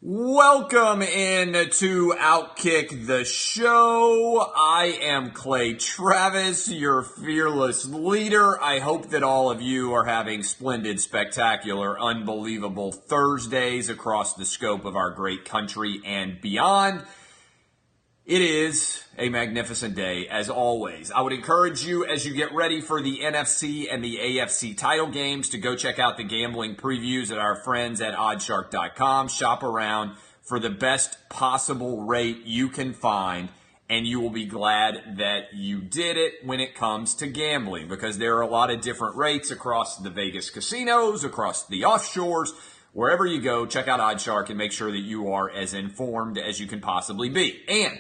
Welcome in to Outkick the Show. I am Clay Travis, your fearless leader. I hope that all of you are having splendid, spectacular, unbelievable Thursdays across the scope of our great country and beyond. It is a magnificent day, as always. I would encourage you, as you get ready for the NFC and the AFC title games, to go check out the gambling previews at our friends at oddshark.com. Shop around for the best possible rate you can find, and you will be glad that you did it when it comes to gambling, because there are a lot of different rates across the Vegas casinos, across the offshores. Wherever you go, check out Oddshark and make sure that you are as informed as you can possibly be. And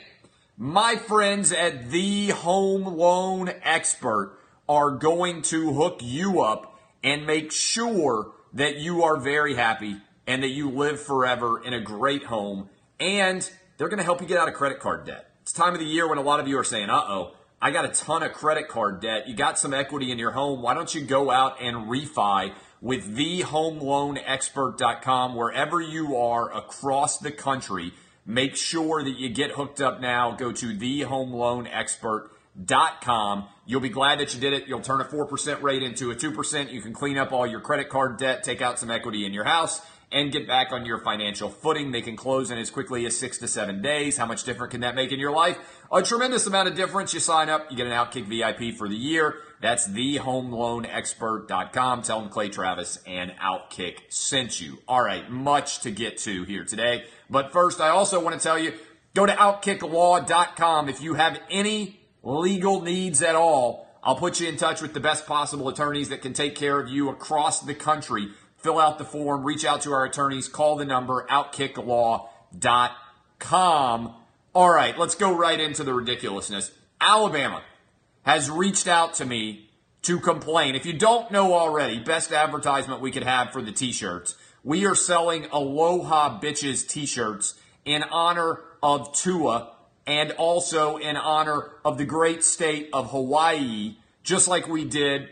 my friends at the Home Loan Expert are going to hook you up and make sure that you are very happy and that you live forever in a great home. And they're going to help you get out of credit card debt. It's time of the year when a lot of you are saying, I got a ton of credit card debt. You got some equity in your home. Why don't you go out and refi with thehomeloanexpert.com wherever you are across the country. Make sure that you get hooked up now. Go to thehomeloanexpert.com. You'll be glad that you did it. You'll turn a 4% rate into a 2%. You can clean up all your credit card debt, take out some equity in your house, and get back on your financial footing. They can close in as quickly as 6 to 7 days. How much different can that make in your life? A tremendous amount of difference. You sign up, you get an Outkick VIP for the year. That's thehomeloanexpert.com. Tell them Clay Travis and Outkick sent you. All right, much to get to here today. But first, I also want to tell you, go to OutkickLaw.com. If you have any legal needs at all, I'll put you in touch with the best possible attorneys that can take care of you across the country. Fill out the form, reach out to our attorneys, call the number, OutkickLaw.com. All right, let's go right into the ridiculousness. Alabama has reached out to me to complain. If you don't know already, best advertisement we could have for the t-shirts. We are selling Aloha Bitches t-shirts in honor of Tua and also in honor of the great state of Hawaii, just like we did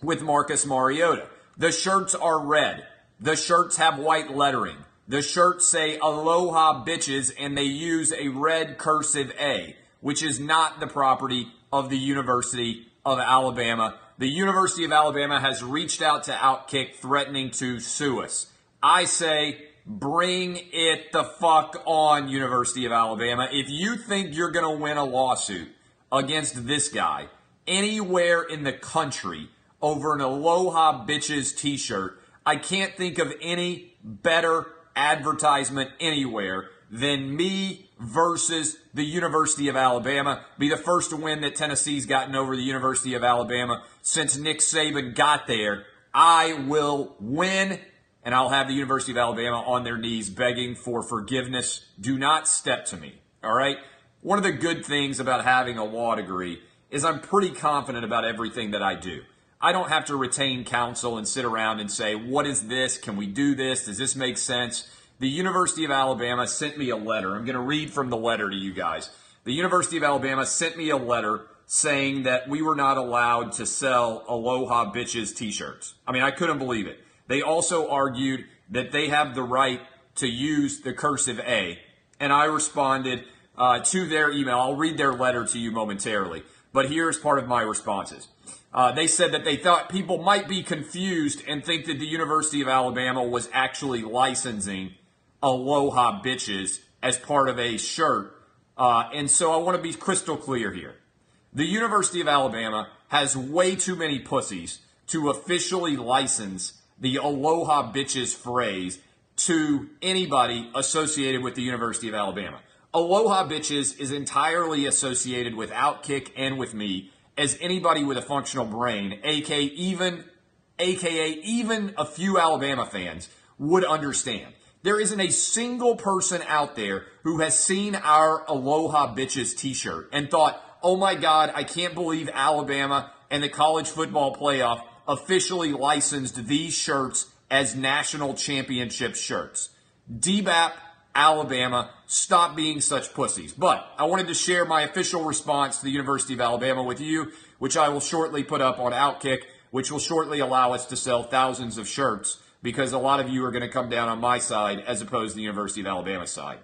with Marcus Mariota. The shirts are red. The shirts have white lettering. The shirts say Aloha Bitches, and they use a red cursive A, which is not the property of the University of Alabama. The University of Alabama has reached out to Outkick threatening to sue us. I say, bring it the fuck on, University of Alabama. If you think you're going to win a lawsuit against this guy anywhere in the country over an Aloha Bitches t-shirt, I can't think of any better advertisement anywhere than me versus the University of Alabama. Be the first to win that Tennessee's gotten over the University of Alabama since Nick Saban got there. I will win, and I'll have the University of Alabama on their knees begging for forgiveness. Do not step to me, all right? One of the good things about having a law degree is I'm pretty confident about everything that I do. I don't have to retain counsel and sit around and say, what is this? Can we do this? Does this make sense? The University of Alabama sent me a letter. I'm going to read from the letter to you guys. The University of Alabama sent me a letter saying that we were not allowed to sell Aloha Bitches t-shirts. I mean, I couldn't believe it. They also argued that they have the right to use the cursive A. And I responded to their email. I'll read their letter to you momentarily. But here's part of my responses. They said that they thought people might be confused and think that the University of Alabama was actually licensing Aloha Bitches as part of a shirt. And so I want to be crystal clear here. The University of Alabama has way too many pussies to officially license the Aloha Bitches phrase to anybody associated with the University of Alabama. Aloha Bitches is entirely associated with Outkick and with me as anybody with a functional brain, aka even a few Alabama fans, would understand. There isn't a single person out there who has seen our Aloha Bitches t-shirt and thought, oh my God, I can't believe Alabama and the college football playoff officially licensed these shirts as national championship shirts. DBAP, Alabama, stop being such pussies. But I wanted to share my official response to the University of Alabama with you, which I will shortly put up on Outkick, which will shortly allow us to sell thousands of shirts because a lot of you are going to come down on my side as opposed to the University of Alabama side.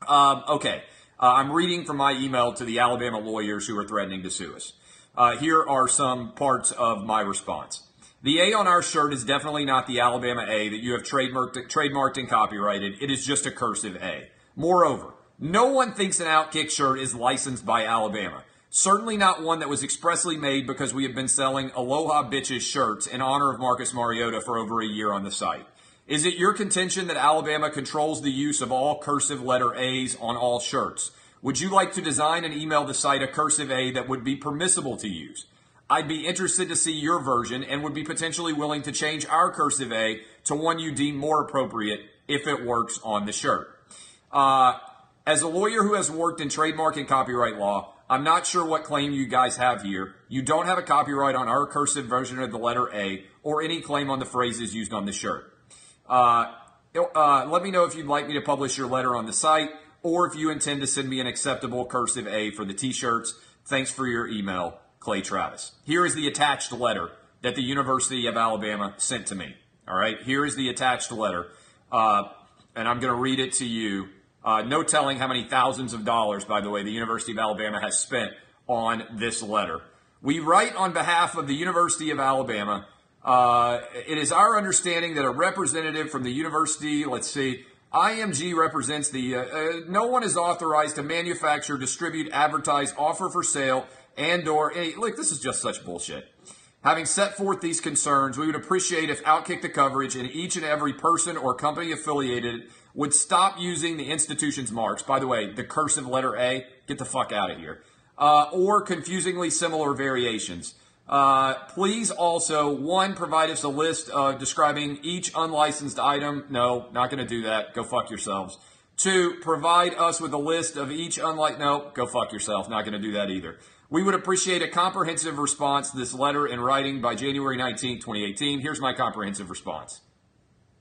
Okay. I'm reading from my email to the Alabama lawyers who are threatening to sue us. Here are some parts of my response. The A on our shirt is definitely not the Alabama A that you have trademarked and copyrighted. It is just a cursive A. Moreover, no one thinks an Outkick shirt is licensed by Alabama. Certainly not one that was expressly made because we have been selling Aloha Bitches shirts in honor of Marcus Mariota for over a year on the site. Is it your contention that Alabama controls the use of all cursive letter A's on all shirts? Would you like to design and email the site a cursive A that would be permissible to use? I'd be interested to see your version and would be potentially willing to change our cursive A to one you deem more appropriate if it works on the shirt. As a lawyer who has worked in trademark and copyright law, I'm not sure what claim you guys have here. You don't have a copyright on our cursive version of the letter A or any claim on the phrases used on the shirt. Let me know if you'd like me to publish your letter on the site or if you intend to send me an acceptable cursive A for the t-shirts. Thanks for your email, Clay Travis. Here is the attached letter that the University of Alabama sent to me. All right, here is the attached letter, and I'm going to read it to you. No telling how many thousands of dollars, by the way, the University of Alabama has spent on this letter. We write on behalf of the University of Alabama. It is our understanding that a representative from the university, IMG represents the, no one is authorized to manufacture, distribute, advertise, offer for sale, look, this is just such bullshit. Having set forth these concerns, we would appreciate if Outkick the coverage and each and every person or company affiliated would stop using the institution's marks. By the way, the cursive letter A, get the fuck out of here. Or confusingly similar variations. Please also, one, provide us a list describing each unlicensed item. No, not going to do that. Go fuck yourselves. Two, provide us with a list of each no, go fuck yourself. Not going to do that either. We would appreciate a comprehensive response to this letter in writing by January 19, 2018. Here's my comprehensive response.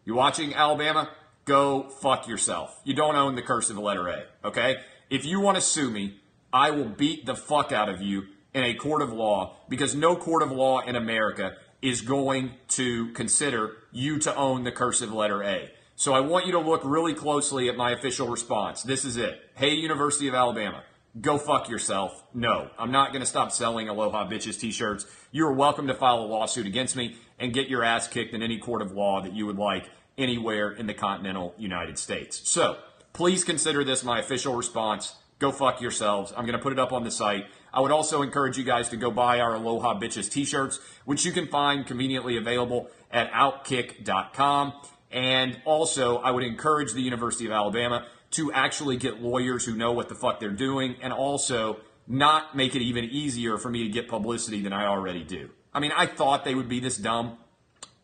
You watching, Alabama? Go fuck yourself. You don't own the cursive letter A, okay? If you want to sue me, I will beat the fuck out of you in a court of law because no court of law in America is going to consider you to own the cursive letter A. So I want you to look really closely at my official response. This is it. Hey, University of Alabama, go fuck yourself. No, I'm not going to stop selling Aloha Bitches t-shirts. You're welcome to file a lawsuit against me and get your ass kicked in any court of law that you would like anywhere in the continental United States. So please consider this my official response. Go fuck yourselves. I'm going to put it up on the site. I would also encourage you guys to go buy our Aloha Bitches t-shirts, which you can find conveniently available at outkick.com. And also, I would encourage the University of Alabama to actually get lawyers who know what the fuck they're doing and also not make it even easier for me to get publicity than I already do. I mean, I thought they would be this dumb.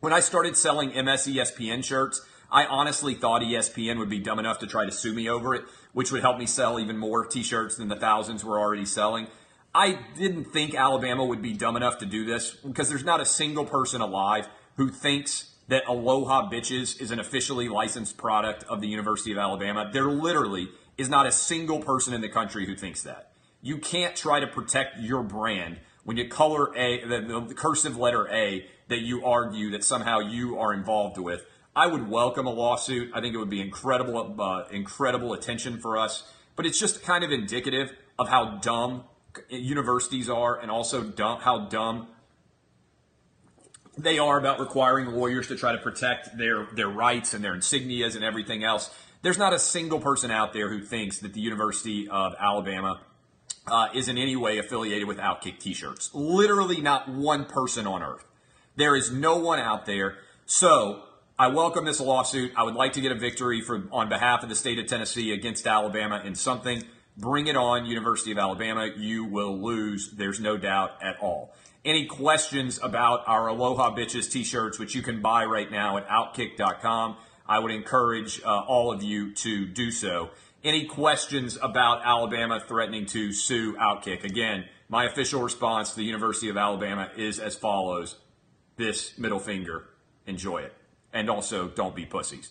When I started selling ESPN shirts, I honestly thought ESPN would be dumb enough to try to sue me over it, which would help me sell even more t-shirts than the thousands we're already selling. I didn't think Alabama would be dumb enough to do this because there's not a single person alive who thinks that Aloha Bitches is an officially licensed product of the University of Alabama. There literally is not a single person in the country who thinks that. You can't try to protect your brand when you color the cursive letter A that you argue that somehow you are involved with. I would welcome a lawsuit. I think it would be incredible attention for us. But it's just kind of indicative of how dumb universities are and also how dumb they are about requiring lawyers to try to protect their rights and their insignias and everything else. There's not a single person out there who thinks that the University of Alabama is in any way affiliated with Outkick t-shirts. Literally not one person on earth. There is no one out there. So I welcome this lawsuit. I would like to get a victory on behalf of the state of Tennessee against Alabama in something. Bring it on, University of Alabama. You will lose. There's no doubt at all. Any questions about our Aloha Bitches t-shirts, which you can buy right now at outkick.com, I would encourage all of you to do so. Any questions about Alabama threatening to sue Outkick? Again, my official response to the University of Alabama is as follows. This middle finger. Enjoy it. And also, don't be pussies.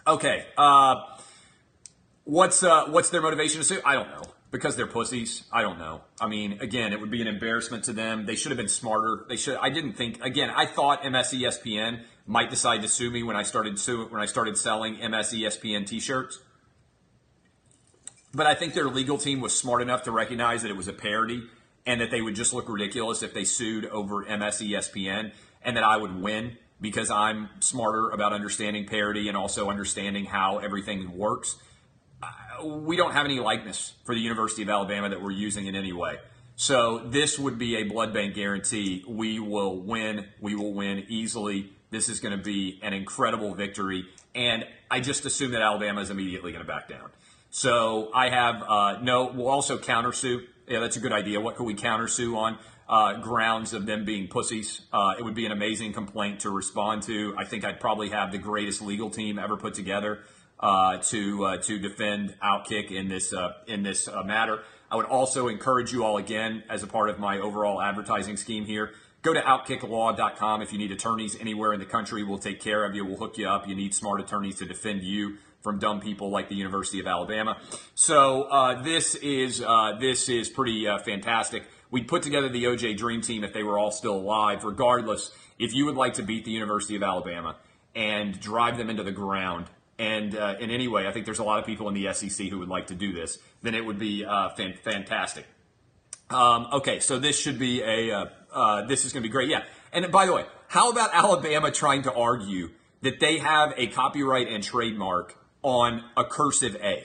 Okay. What's their motivation to sue? I don't know. Because they're pussies. I don't know. I mean, again, it would be an embarrassment to them. They should have been smarter. I didn't think. Again, I thought ESPN might decide to sue me when I started selling ESPN T-shirts. But I think their legal team was smart enough to recognize that it was a parody and that they would just look ridiculous if they sued over ESPN, and that I would win because I'm smarter about understanding parody and also understanding how everything works. We don't have any likeness for the University of Alabama that we're using in any way. So this would be a blood bank guarantee. We will win. We will win easily. This is going to be an incredible victory. And I just assume that Alabama is immediately going to back down. So I have we'll also countersue. Yeah, that's a good idea. What could we countersue on? Grounds of them being pussies. It would be an amazing complaint to respond to. I think I'd probably have the greatest legal team ever put together to defend Outkick in this matter. I would also encourage you all, again, as a part of my overall advertising scheme here, go to outkicklaw.com. If you need attorneys anywhere in the country, we'll take care of you. We'll hook you up. You need smart attorneys to defend you from dumb people like the University of Alabama. So this is pretty fantastic. We put together the OJ Dream Team if they were all still alive. Regardless, if you would like to beat the University of Alabama and drive them into the ground, and in any way, I think there's a lot of people in the SEC who would like to do this, then it would be fantastic. Okay, so this should be this is going to be great. Yeah, and by the way, how about Alabama trying to argue that they have a copyright and trademark on a cursive A?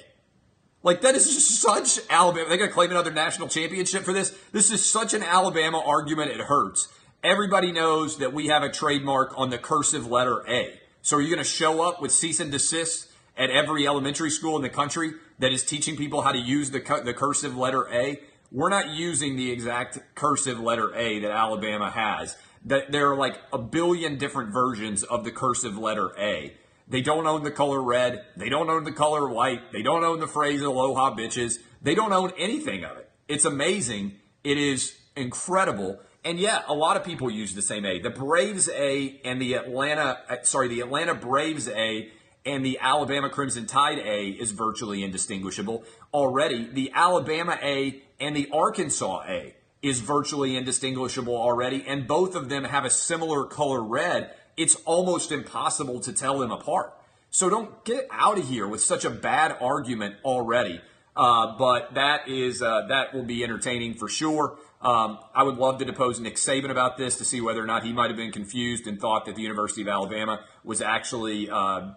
Like, that is just such Alabama. They're going to claim another national championship for this. This is such an Alabama argument, it hurts. Everybody knows that we have a trademark on the cursive letter A. So are you going to show up with cease and desist at every elementary school in the country that is teaching people how to use the cursive letter A? We're not using the exact cursive letter A that Alabama has. There are like a billion different versions of the cursive letter A. They don't own the color red. They don't own the color white. They don't own the phrase aloha bitches. They don't own anything of it. It's amazing. It is incredible. And yeah, a lot of people use the same A. The Braves A and the Atlanta Braves A and the Alabama Crimson Tide A is virtually indistinguishable. Already, the Alabama A and the Arkansas A is virtually indistinguishable already, and both of them have a similar color red. It's almost impossible to tell them apart. So don't get out of here with such a bad argument already. But that will be entertaining for sure. I would love to depose Nick Saban about this to see whether or not he might have been confused and thought that the University of Alabama was actually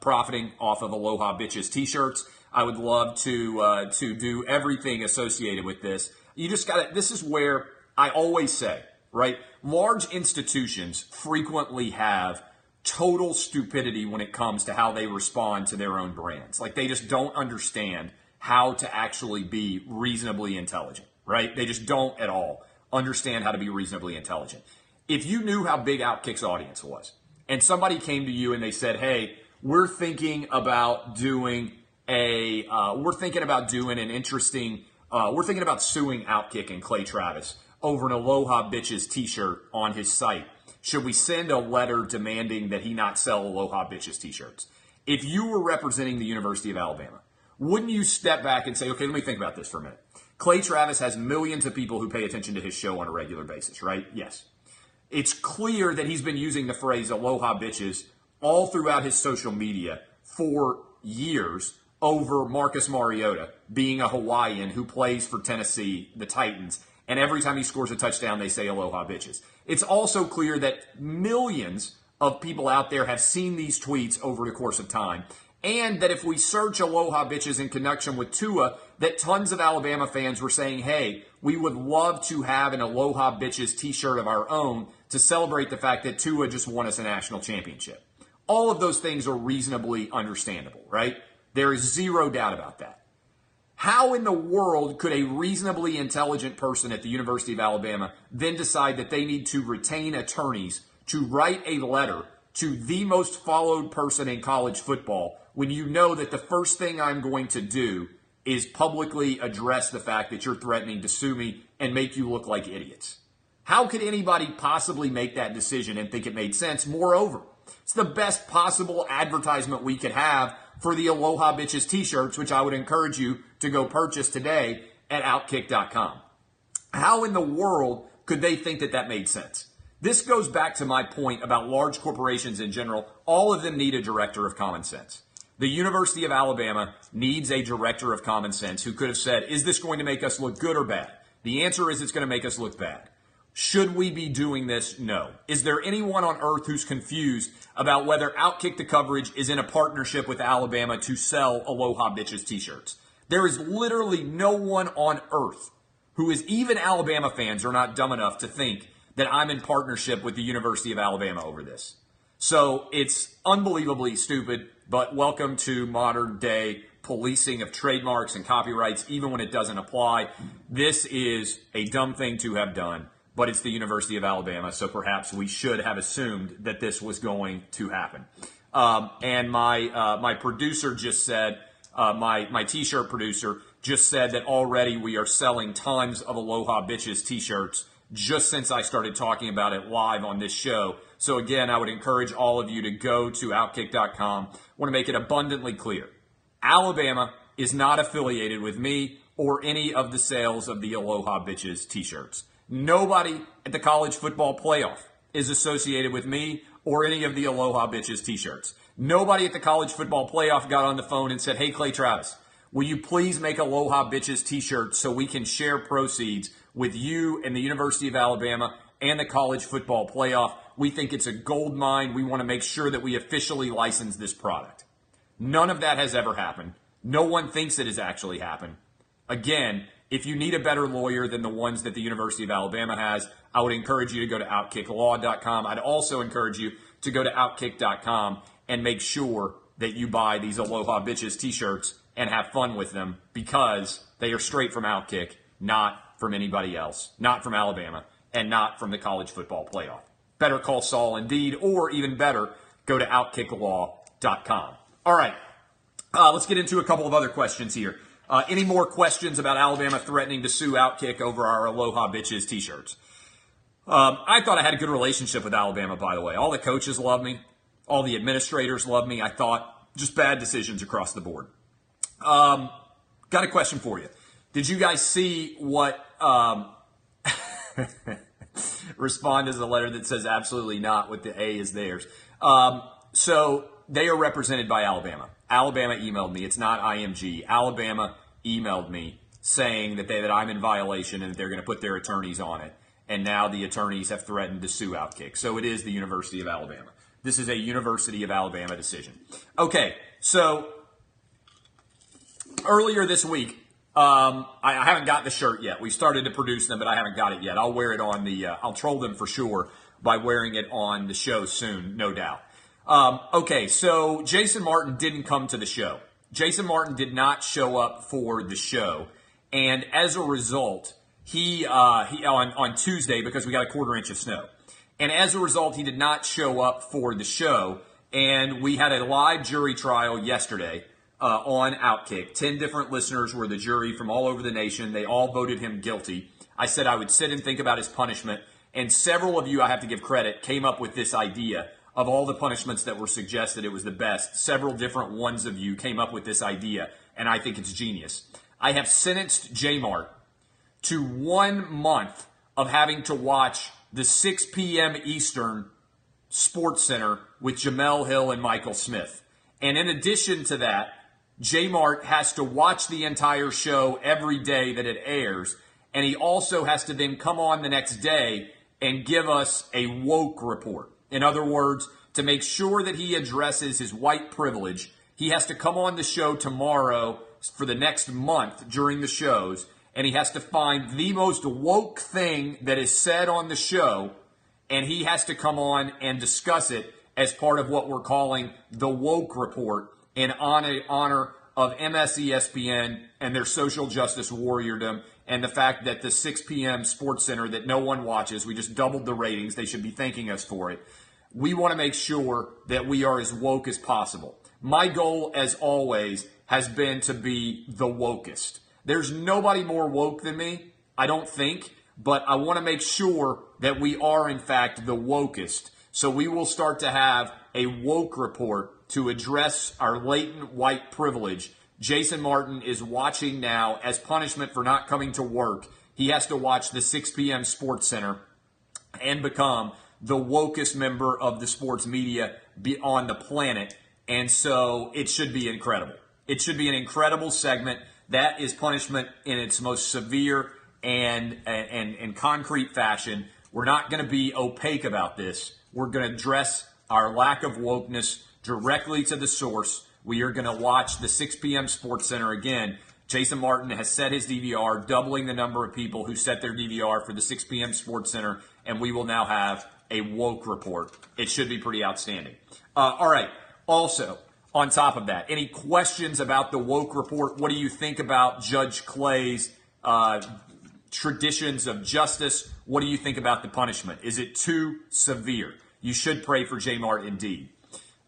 profiting off of Aloha Bitches T-shirts. I would love to do everything associated with this. You just got to. This is where I always say, right? Large institutions frequently have total stupidity when it comes to how they respond to their own brands. Like, they just don't understand how to actually be reasonably intelligent, right? They just don't at all understand how to be reasonably intelligent. If you knew how big Outkick's audience was, and somebody came to you and they said, "Hey, we're thinking about doing an interesting, we're thinking about suing Outkick and Clay Travis over an Aloha Bitches t-shirt on his site. Should we send a letter demanding that he not sell Aloha Bitches t-shirts?" If you were representing the University of Alabama, wouldn't you step back and say, okay, let me think about this for a minute. Clay Travis has millions of people who pay attention to his show on a regular basis, right? Yes. It's clear that he's been using the phrase Aloha Bitches all throughout his social media for years over Marcus Mariota being a Hawaiian who plays for Tennessee, the Titans, and every time he scores a touchdown, they say Aloha Bitches. It's also clear that millions of people out there have seen these tweets over the course of time, and that if we search Aloha Bitches in connection with Tua, that tons of Alabama fans were saying, hey, we would love to have an Aloha Bitches t-shirt of our own to celebrate the fact that Tua just won us a national championship. All of those things are reasonably understandable, right? There is zero doubt about that. How in the world could a reasonably intelligent person at the University of Alabama then decide that they need to retain attorneys to write a letter to the most followed person in college football when you know that the first thing I'm going to do is publicly address the fact that you're threatening to sue me and make you look like idiots? How could anybody possibly make that decision and think it made sense? Moreover, it's the best possible advertisement we could have for the Aloha Bitches t-shirts, which I would encourage you to go purchase today. at Outkick.com. How in the world could they think that that made sense? This goes back to my point about large corporations in general. All of them need a director of common sense. The University of Alabama needs a director of common sense who could have said, is this going to make us look good or bad? The answer is it's going to make us look bad. Should we be doing this? No. Is there anyone on earth who's confused about whether Outkick the Coverage is in a partnership with Alabama to sell Aloha Bitches t-shirts? There is literally no one on earth who is, even Alabama fans are not dumb enough to think that I'm in partnership with the University of Alabama over this. So it's unbelievably stupid, but welcome to modern day policing of trademarks and copyrights, even when it doesn't apply. This is a dumb thing to have done, but it's the University of Alabama, so perhaps we should have assumed that this was going to happen. And my producer just said, my t-shirt producer just said that already we are selling tons of Aloha Bitches t-shirts just since I started talking about it live on this show. So again, I would encourage all of you to go to Outkick.com. I want to make it abundantly clear. Alabama is not affiliated with me or any of the sales of the Aloha Bitches t-shirts. Nobody at the college football playoff is associated with me or any of the Aloha Bitches t-shirts. Nobody at the college football playoff got on the phone and said, hey, Clay Travis, will you please make Aloha Bitches t-shirts so we can share proceeds with you and the University of Alabama and the college football playoff? We think it's a gold mine. We want to make sure that we officially license this product. None of that has ever happened. No one thinks it has actually happened. Again, if you need a better lawyer than the ones that the University of Alabama has, I would encourage you to go to OutkickLaw.com. I'd also encourage you to go to Outkick.com and make sure that you buy these Aloha Bitches t-shirts and have fun with them, because they are straight from Outkick, not from anybody else, not from Alabama, and not from the college football playoff. Better call Saul indeed, or even better, go to OutkickLaw.com. All right, let's get into a couple of other questions here. Any more questions about Alabama threatening to sue Outkick over our Aloha Bitches t-shirts? I thought I had a good relationship with Alabama, by the way. All the coaches love me. All the administrators love me. I thought just bad decisions across the board. Got a question for you. Did you guys see what respond is a letter that says absolutely not with the A is theirs. So they are represented by Alabama. Alabama emailed me. It's not IMG. Alabama emailed me saying that I'm in violation and that they're going to put their attorneys on it. And now the attorneys have threatened to sue Outkick. So it is the University of Alabama. This is a University of Alabama decision. Okay, so earlier this week, I haven't got the shirt yet. We started to produce them, but I haven't got it yet. I'll wear it on I'll troll them for sure by wearing it on the show soon, no doubt. Okay, so Jason Martin didn't come to the show. Jason Martin did not show up for the show. And as a result, he on Tuesday, because we got a quarter inch of snow. And as a result, he did not show up for the show. And we had a live jury trial yesterday on Outkick. 10 different listeners were the jury from all over the nation. They all voted him guilty. I said I would sit and think about his punishment. And several of you, I have to give credit, came up with this idea of all the punishments that were suggested. It was the best. Several different ones of you came up with this idea, and I think it's genius. I have sentenced Jmart to 1 month of having to watch the 6 p.m. Eastern Sports Center with Jamel Hill and Michael Smith. And in addition to that, Jmart has to watch the entire show every day that it airs, and he also has to then come on the next day and give us a woke report. In other words, to make sure that he addresses his white privilege, he has to come on the show tomorrow for the next month during the shows, and he has to find the most woke thing that is said on the show, and he has to come on and discuss it as part of what we're calling the woke report in honor of MSESPN and their social justice warriordom, and the fact that the 6 p.m. Sports Center that no one watches, we just doubled the ratings. They should be thanking us for it. We want to make sure that we are as woke as possible. My goal, as always, has been to be the wokest. There's nobody more woke than me, I don't think, but I want to make sure that we are, in fact, the wokest. So we will start to have a woke report to address our latent white privilege Jason Martin is watching now as punishment for not coming to work. He has to watch the 6 p.m. Sports Center and become the wokest member of the sports media on the planet. And so it should be incredible. It should be an incredible segment. That is punishment in its most severe and concrete fashion. We're not going to be opaque about this. We're going to address our lack of wokeness directly to the source. We are going to watch the 6 p.m. Sports Center again. Jason Martin has set his DVR, doubling the number of people who set their DVR for the 6 p.m. Sports Center, and we will now have a woke report. It should be pretty outstanding. All right. Also, on top of that, any questions about the woke report? What do you think about Judge Clay's traditions of justice? What do you think about the punishment? Is it too severe? You should pray for Jmart indeed.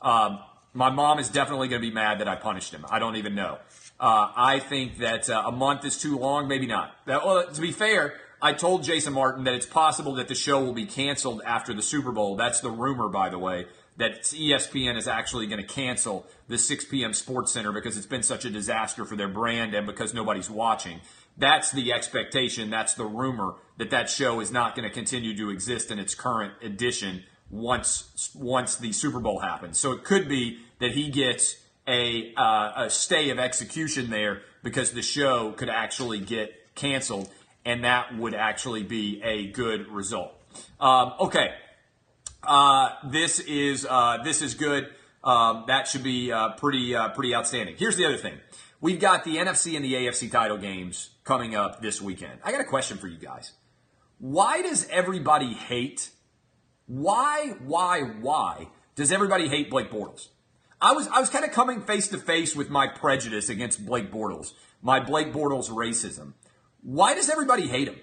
My mom is definitely going to be mad that I punished him. I don't even know. I think that a month is too long. Maybe not. To be fair, I told Jason Martin that it's possible that the show will be canceled after the Super Bowl. That's the rumor, by the way, that ESPN is actually going to cancel the 6 p.m. Sports Center because it's been such a disaster for their brand and because nobody's watching. That's the expectation. That's the rumor that show is not going to continue to exist in its current edition once the Super Bowl happens. So it could be that he gets a stay of execution there because the show could actually get canceled, and that would actually be a good result. Okay, this is good. That should be pretty outstanding. Here's the other thing: we've got the NFC and the AFC title games coming up this weekend. I got a question for you guys. Why does everybody hate? Why does everybody hate Blake Bortles? I was kind of coming face to face with my prejudice against Blake Bortles, my Blake Bortles racism. Why does everybody hate him?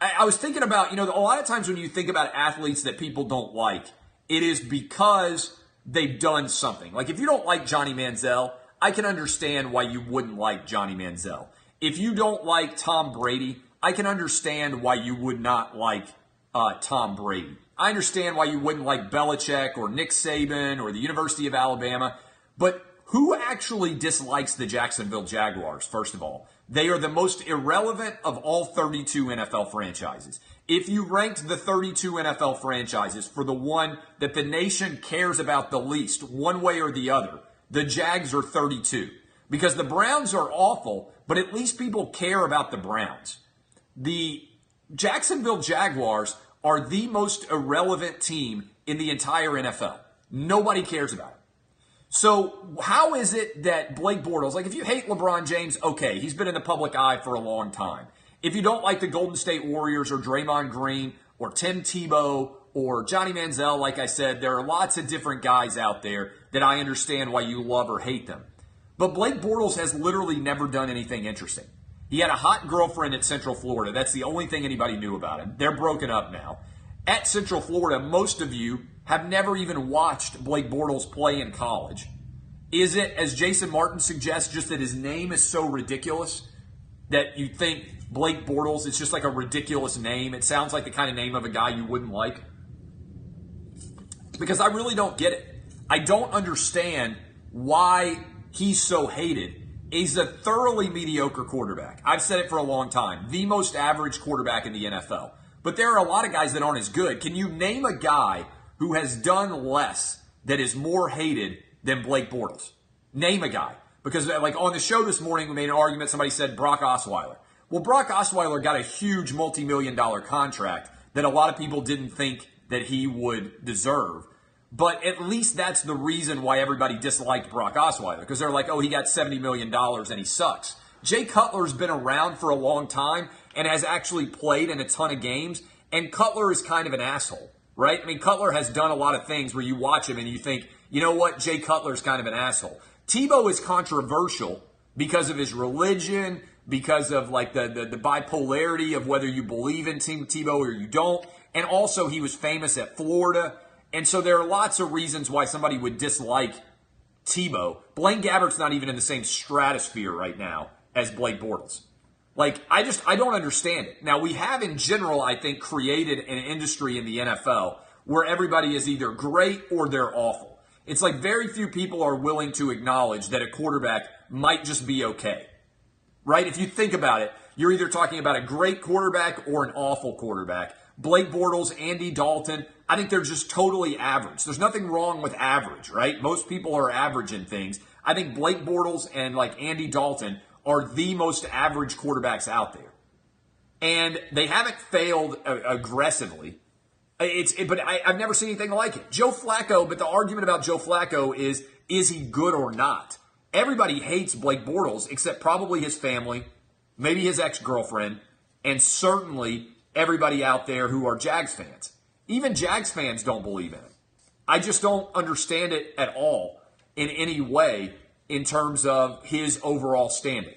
I was thinking about, a lot of times when you think about athletes that people don't like, it is because they've done something. Like if you don't like Johnny Manziel, I can understand why you wouldn't like Johnny Manziel. If you don't like Tom Brady, I can understand why you would not like Tom Brady. I understand why you wouldn't like Belichick or Nick Saban or the University of Alabama. But who actually dislikes the Jacksonville Jaguars, first of all? They are the most irrelevant of all 32 NFL franchises. If you ranked the 32 NFL franchises for the one that the nation cares about the least, one way or the other, the Jags are 32. Because the Browns are awful, but at least people care about the Browns. The Jacksonville Jaguars are the most irrelevant team in the entire NFL. Nobody cares about it. So how is it that Blake Bortles, like if you hate LeBron James, okay, he's been in the public eye for a long time. If you don't like the Golden State Warriors or Draymond Green or Tim Tebow or Johnny Manziel, like I said, there are lots of different guys out there that I understand why you love or hate them. But Blake Bortles has literally never done anything interesting. He had a hot girlfriend at Central Florida. That's the only thing anybody knew about him. They're broken up now. At Central Florida, most of you have never even watched Blake Bortles play in college. Is it, as Jason Martin suggests, just that his name is so ridiculous that you think Blake Bortles is just like a ridiculous name? It sounds like the kind of name of a guy you wouldn't like. Because I really don't get it. I don't understand why he's so hated. He's a thoroughly mediocre quarterback. I've said it for a long time. The most average quarterback in the NFL. But there are a lot of guys that aren't as good. Can you name a guy who has done less that is more hated than Blake Bortles? Name a guy. Because like on the show this morning, we made an argument. Somebody said Brock Osweiler. Well, Brock Osweiler got a huge multi-million-dollar contract that a lot of people didn't think that he would deserve. But at least that's the reason why everybody disliked Brock Osweiler. Because they're like, oh, he got $70 million and he sucks. Jay Cutler's been around for a long time and has actually played in a ton of games. And Cutler is kind of an asshole, right? I mean, Cutler has done a lot of things where you watch him and you think, you know what, Jay Cutler's kind of an asshole. Tebow is controversial because of his religion, because of like the bipolarity of whether you believe in Team Tebow or you don't. And also he was famous at Florida. And so there are lots of reasons why somebody would dislike Tebow. Blaine Gabbert's not even in the same stratosphere right now as Blake Bortles. Like, I don't understand it. Now, we have in general, I think, created an industry in the NFL where everybody is either great or they're awful. It's like very few people are willing to acknowledge that a quarterback might just be okay, right? If you think about it, you're either talking about a great quarterback or an awful quarterback. Blake Bortles, Andy Dalton, I think they're just totally average. There's nothing wrong with average, right? Most people are average in things. I think Blake Bortles and like Andy Dalton are the most average quarterbacks out there. And they haven't failed aggressively. But I've never seen anything like it. Joe Flacco, but the argument about Joe Flacco is he good or not? Everybody hates Blake Bortles except probably his family, maybe his ex-girlfriend, and certainly everybody out there who are Jags fans. Even Jags fans don't believe in him. I just don't understand it at all in any way in terms of his overall standing.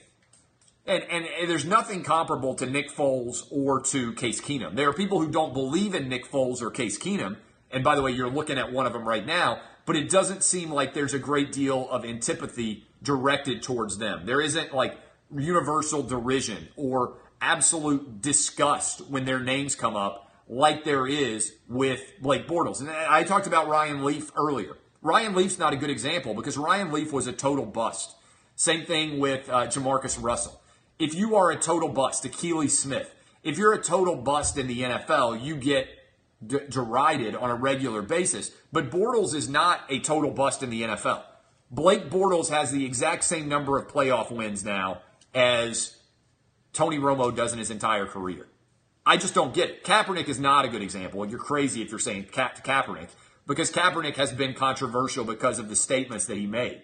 And there's nothing comparable to Nick Foles or to Case Keenum. There are people who don't believe in Nick Foles or Case Keenum. And by the way, you're looking at one of them right now. But it doesn't seem like there's a great deal of antipathy directed towards them. There isn't like universal derision or absolute disgust when their names come up like there is with Blake Bortles. And I talked about Ryan Leaf earlier. Ryan Leaf's not a good example because Ryan Leaf was a total bust. Same thing with Jamarcus Russell. If you are a total bust, Akili Smith, if you're a total bust in the NFL, you get derided on a regular basis. But Bortles is not a total bust in the NFL. Blake Bortles has the exact same number of playoff wins now as Tony Romo does in his entire career. I just don't get it. Kaepernick is not a good example, and you're crazy if you're saying Kaepernick, because Kaepernick has been controversial because of the statements that he made.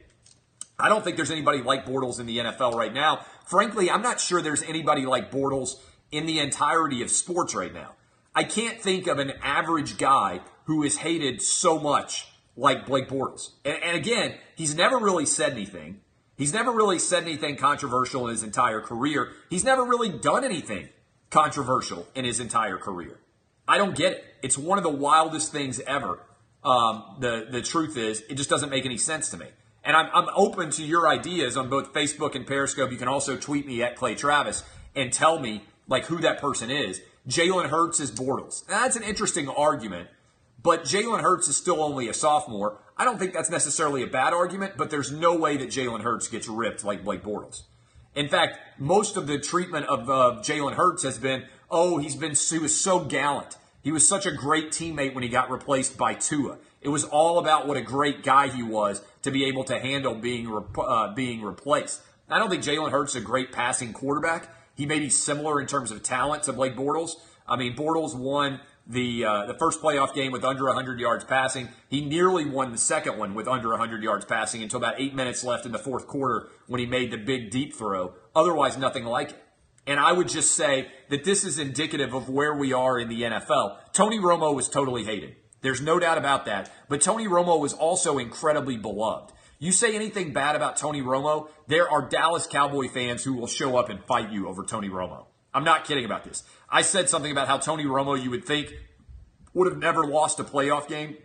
I don't think there's anybody like Bortles in the NFL right now. Frankly, I'm not sure there's anybody like Bortles in the entirety of sports right now. I can't think of an average guy who is hated so much like Blake Bortles. And again, he's never really said anything. He's never really said anything controversial in his entire career. He's never really done anything controversial in his entire career. I don't get it. It's one of the wildest things ever. The truth is, it just doesn't make any sense to me. And I'm open to your ideas on both Facebook and Periscope. You can also tweet me at Clay Travis and tell me like who that person is. Jalen Hurts is Bortles. Now, that's an interesting argument, but Jalen Hurts is still only a sophomore. I don't think that's necessarily a bad argument, but there's no way that Jalen Hurts gets ripped like Blake Bortles. In fact, most of the treatment of Jalen Hurts has been, he was so gallant. He was such a great teammate when he got replaced by Tua. It was all about what a great guy he was to be able to handle being replaced. I don't think Jalen Hurts is a great passing quarterback. He may be similar in terms of talent to Blake Bortles. I mean, Bortles won the first playoff game with under 100 yards passing. He nearly won the second one with under 100 yards passing until about 8 minutes left in the fourth quarter when he made the big deep throw. Otherwise, nothing like it. And I would just say that this is indicative of where we are in the NFL. Tony Romo was totally hated. There's no doubt about that. But Tony Romo was also incredibly beloved. You say anything bad about Tony Romo, there are Dallas Cowboy fans who will show up and fight you over Tony Romo. I'm not kidding about this. I said something about how Tony Romo, you would think, would have never lost a playoff game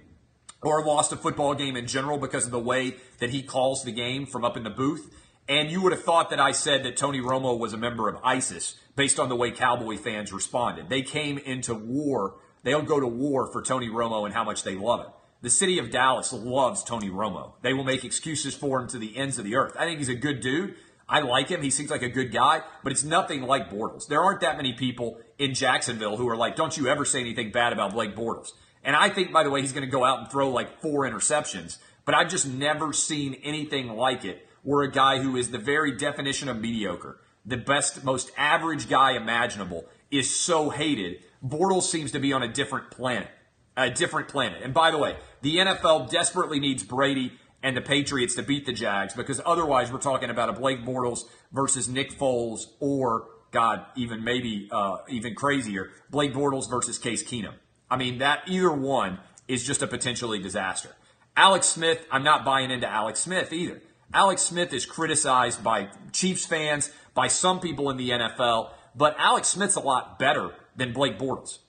or lost a football game in general because of the way that he calls the game from up in the booth. And you would have thought that I said that Tony Romo was a member of ISIS based on the way Cowboy fans responded. They came into war. They'll go to war for Tony Romo and how much they love him. The city of Dallas loves Tony Romo. They will make excuses for him to the ends of the earth. I think he's a good dude. I like him. He seems like a good guy, but it's nothing like Bortles. There aren't that many people in Jacksonville who are like, don't you ever say anything bad about Blake Bortles. And I think, by the way, he's going to go out and throw like 4 interceptions, but I've just never seen anything like it where a guy who is the very definition of mediocre, the best, most average guy imaginable, is so hated. Bortles seems to be on a different planet. And by the way, the NFL desperately needs Brady and the Patriots to beat the Jags because otherwise we're talking about a Blake Bortles versus Nick Foles or, God, even maybe even crazier, Blake Bortles versus Case Keenum. I mean, that either one is just a potentially disaster. Alex Smith, I'm not buying into Alex Smith either. Alex Smith is criticized by Chiefs fans, by some people in the NFL, but Alex Smith's a lot better than Blake Bortles.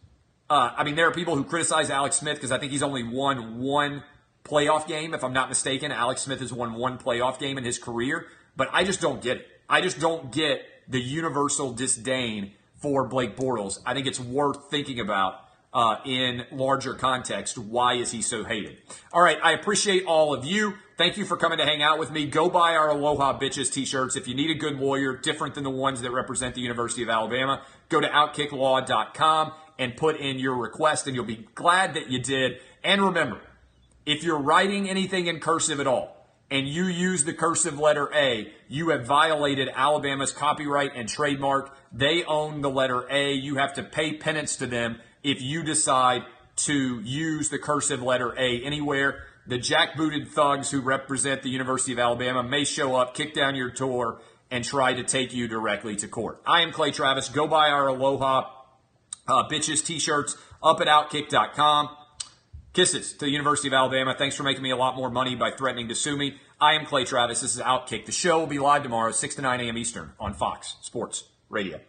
I mean, there are people who criticize Alex Smith because I think he's only won one playoff game. If I'm not mistaken, Alex Smith has won one playoff game in his career, but I just don't get it. I just don't get the universal disdain for Blake Bortles. I think it's worth thinking about in larger context. Why is he so hated? All right, I appreciate all of you. Thank you for coming to hang out with me. Go buy our Aloha Bitches t-shirts. If you need a good lawyer, different than the ones that represent the University of Alabama, go to outkicklaw.com and put in your request, and you'll be glad that you did. And remember, if you're writing anything in cursive at all, and you use the cursive letter A, you have violated Alabama's copyright and trademark. They own the letter A. You have to pay penance to them if you decide to use the cursive letter A anywhere. The jackbooted thugs who represent the University of Alabama may show up, kick down your door, and try to take you directly to court. I am Clay Travis. Go buy our Aloha Bitches t-shirts up at Outkick.com. Kisses to the University of Alabama. Thanks for making me a lot more money by threatening to sue me. I am Clay Travis. This is Outkick. The show will be live tomorrow, 6 to 9 a.m. Eastern on Fox Sports Radio.